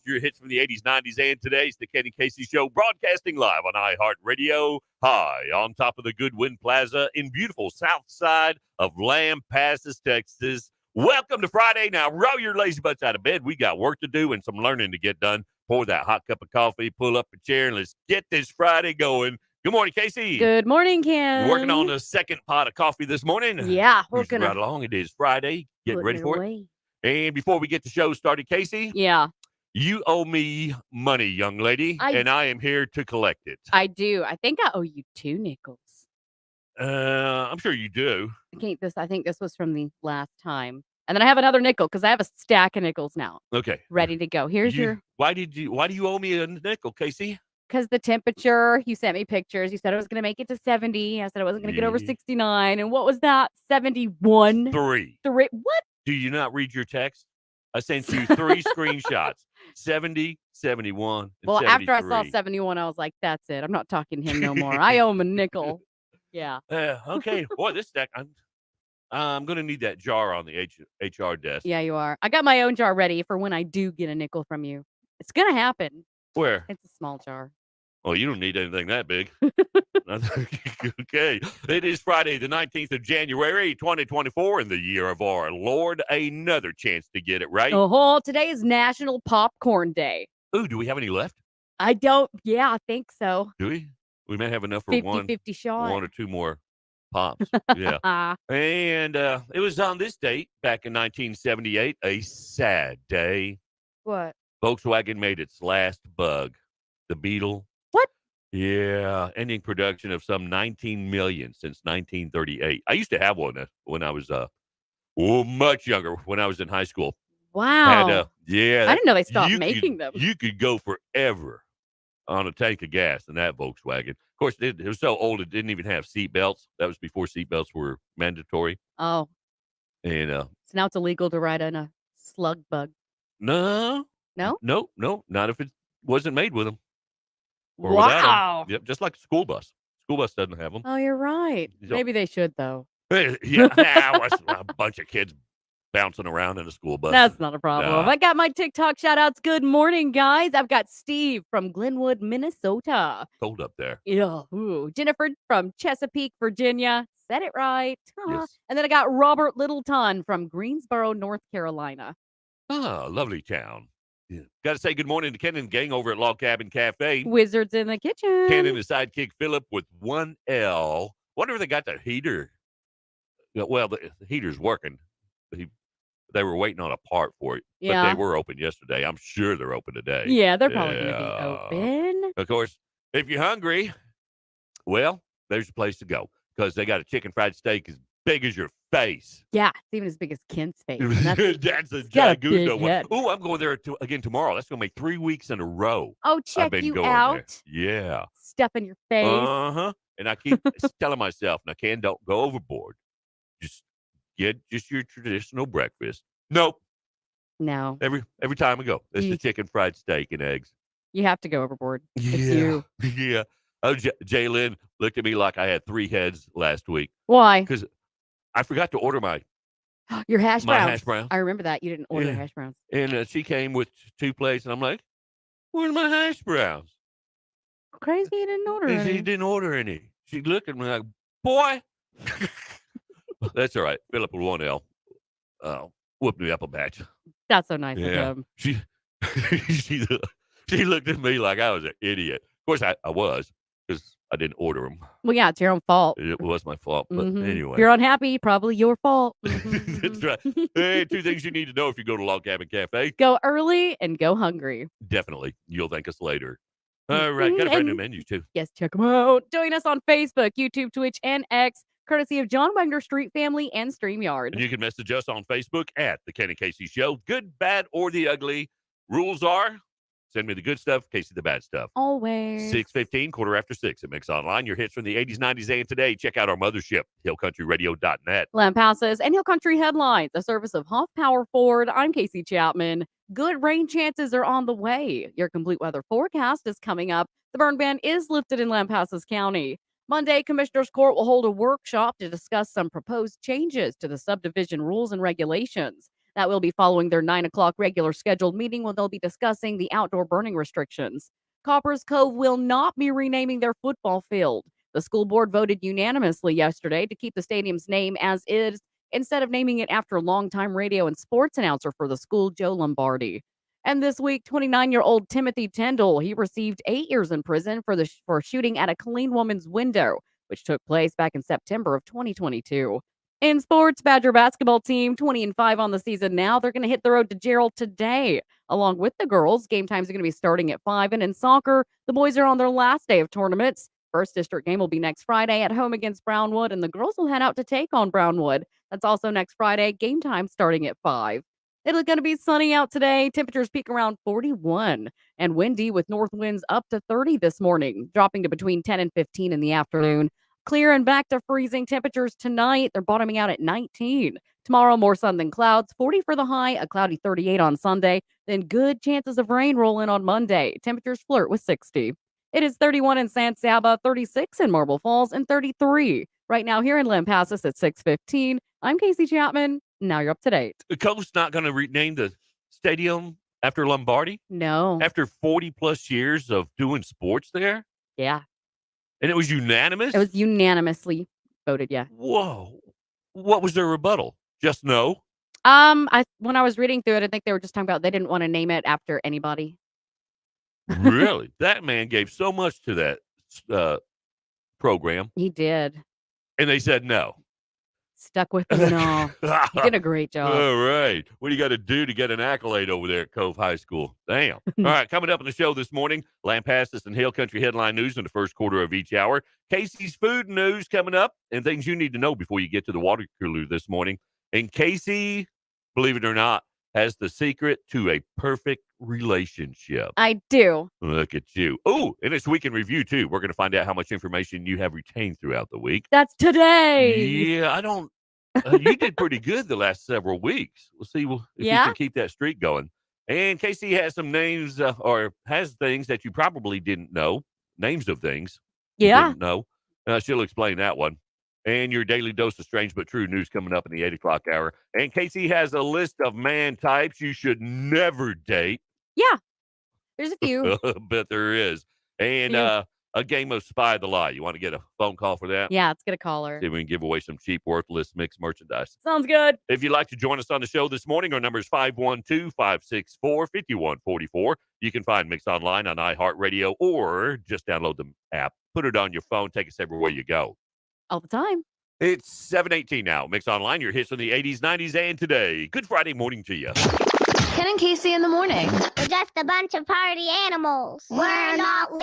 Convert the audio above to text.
your hits from the 80s, 90s, and today's the Ken and Casey Show, broadcasting live on iHeartRadio. Hi, on top of the Goodwin Plaza in beautiful south side of Lampasas, Texas. Welcome to Friday. Now, roll your lazy butts out of bed. We got work to do and some learning to get done. Pour that hot cup of coffee, pull up a chair, and let's get this Friday going. Good morning, Casey. Good morning, Ken. Working on the second pot of coffee this morning. Yeah, we're Cruising gonna right along. It is Friday. Getting ready for it. away. And before we get the show started, Casey, Yeah, you owe me money, young lady, and I am here to collect it. I do. I think I owe you 2 nickels. I'm sure you do. I think this was from the last time. And then I have another nickel because I have a stack of nickels now. Okay. Ready to go. Here's your. Why do you owe me a nickel, Casey? Because the temperature, you sent me pictures. You said I was going to make it to 70. I said I wasn't going to get over 69. And what was that? 71? 3. What? Do you not read your text? I sent you 3 screenshots. 70, 71, Well, 73. after I saw 71, I was like, that's it. I'm not talking to him no more. I owe him a nickel. Yeah. Okay. Boy, this stack, I'm going to need that jar on the HR desk. Yeah, you are. I got my own jar ready for when I do get a nickel from you. It's going to happen. Where? It's a small jar. Oh, you don't need anything that big. Okay. It is Friday, the 19th of January, 2024, in the year of our Lord. Another chance to get it right. Oh, today is National Popcorn Day. Ooh, do we have any left? I think so. Do we? We may have enough for 50 shot. 1 or 2 more pops. Yeah. And it was on this date back in 1978, a sad day. What? Volkswagen made its last bug, the Beetle. What? Yeah, ending production of some 19 million since 1938. I used to have one when I was much younger, when I was in high school. Wow. Yeah. I didn't know they stopped making them. You could go forever on a tank of gas in that Volkswagen. Of course, it was so old it didn't even have seat belts. That was before seat belts were mandatory. Oh. And so now it's illegal to ride on a slug bug. No. No? No, not if it wasn't made with them. Or wow. Yep, just like a school bus. School bus doesn't have them. Oh, you're right. So, maybe they should, though. Yeah, a bunch of kids bouncing around in a school bus. That's not a problem. Nah. I got my TikTok shout outs. Good morning, guys. I've got Steve from Glenwood, Minnesota. Cold up there. Yeah. Ooh. Jennifer from Chesapeake, Virginia. Said it right. Yes. And then I got Robert Littleton from Greensboro, North Carolina. Ah, lovely town. Yeah. Got to say good morning to Ken and gang over at Log Cabin Cafe. Wizards in the kitchen. Ken and his sidekick Philip with 1L. Wonder if they got the heater. Well, the heater's working. They were waiting on a part for it. Yeah. But they were open yesterday. I'm sure they're open today. Yeah, they're probably going to be open. Of course, if you're hungry, well, there's a place to go. Because they got a chicken fried steak as big as your face. Yeah, it's even as big as Ken's face. That's a Jagundo one. Oh, I'm going there again tomorrow. That's going to make 3 weeks in a row. Oh, check you out. There. Yeah. Stuff in your face. Uh-huh. And I keep telling myself, now, Ken, don't go overboard. Just get your traditional breakfast. Nope. No. Every time I go, it's the chicken fried steak and eggs. You have to go overboard. Yeah. It's you. Yeah. Oh, Jalen looked at me like I had 3 heads last week. Why? Because I forgot to order your hash browns. My hash browns. I remember that. You didn't order the hash browns. And she came with 2 plates, and I'm like, where's my hash browns? Crazy you didn't order any. She didn't order any. She looked at me like, boy. That's all right. Philip with 1L. Whooped me up a batch. That's so nice of him. She looked at me like I was an idiot. Of course, I was, because I didn't order them. Well, yeah, it's your own fault. It was my fault, but anyway. If you're unhappy, probably your fault. That's right. Hey, 2 things you need to know if you go to Log Cabin Cafe. Go early and go hungry. Definitely. You'll thank us later. All right. Got a brand new menu, too. Yes, check them out. Join us on Facebook, YouTube, Twitch, and X, courtesy of John Wagner Street Family and StreamYard. And you can message us on Facebook at The Ken and Casey Show. Good, bad, or the ugly. Rules are, send me the good stuff, Casey the bad stuff. Always. 6:15, 6:45 at Mix Online. Your hits from the 80s, 90s, and today. Check out our mothership, hillcountryradio.net. Lampasas and Hill Country Headlines, a service of Hoff Power Ford. I'm Casey Chapman. Good rain chances are on the way. Your complete weather forecast is coming up. The burn ban is lifted in Lampasas County. Monday, Commissioners Court will hold a workshop to discuss some proposed changes to the subdivision rules and regulations. That will be following their 9 o'clock regular scheduled meeting where they'll be discussing the outdoor burning restrictions. Copper's Cove will not be renaming their football field. The school board voted unanimously yesterday to keep the stadium's name as is instead of naming it after longtime radio and sports announcer for the school, Joe Lombardi. And this week, 29-year-old Timothy Tyndall, he received 8 years in prison for shooting at a clean woman's window, which took place back in September of 2022. In sports, Badger basketball team 20-5 on the season now. They're going to hit the road to Gerald today. Along with the girls, game times are going to be starting at 5. And in soccer, the boys are on their last day of tournaments. First district game will be next Friday at home against Brownwood, and the girls will head out to take on Brownwood. That's also next Friday, game time starting at 5. It's going to be sunny out today. Temperatures peak around 41 and windy with north winds up to 30 this morning, dropping to between 10 and 15 in the afternoon. Clear and back to freezing temperatures tonight. They're bottoming out at 19. Tomorrow, more sun than clouds. 40 for the high, a cloudy 38 on Sunday. Then good chances of rain roll in on Monday. Temperatures flirt with 60. It is 31 in San Saba, 36 in Marble Falls, and 33 right now here in Lampasas at 6:15. I'm Casey Chapman. Now you're up to date. The Coast's not going to rename the stadium after Lombardi No. after 40 plus years of doing sports there, Yeah. and it was unanimous. It was unanimously voted, yeah. Whoa! What was their rebuttal? Just no. When I was reading through it, I think they were just talking about they didn't want to name it after anybody. Really? That man gave so much to that program, He did. and they said no. Stuck with the no. You did a great job. All right. What do you got to do to get an accolade over there at Cove High School? Damn. All right. Coming up on the show this morning, Lampasas and Hill Country headline news in the first quarter of each hour. Casey's food news coming up and things you need to know before you get to the water cooler this morning. And Casey, believe it or not, has the secret to a perfect relationship. I do. Look at you. Oh, and it's week in review, too. We're going to find out how much information you have retained throughout the week. That's today. Yeah, I don't. You did pretty good the last several weeks. We'll see if you Yeah? can keep that streak going. And Casey has some names or has things that you probably didn't know. Names of things you Yeah. didn't know. She'll explain that one. And your daily dose of strange but true news coming up in the 8 o'clock hour. And Casey has a list of man types you should never date. Yeah. There's a few. Bet there is. And Yeah. a game of Spy the Lie. You want to get a phone call for that? Yeah, let's get a caller. See if we can give away some cheap, worthless mixed merchandise. Sounds good. If you'd like to join us on the show this morning, our number is 512-564-5144. You can find Mix online on iHeartRadio or just download the app. Put it on your phone. Take us everywhere you go. All the time. It's 7:18 now. Mix online, your hits from the 80s, 90s, and today. Good Friday morning to you. Ken and Casey in the morning. We're just a bunch of party animals. We're not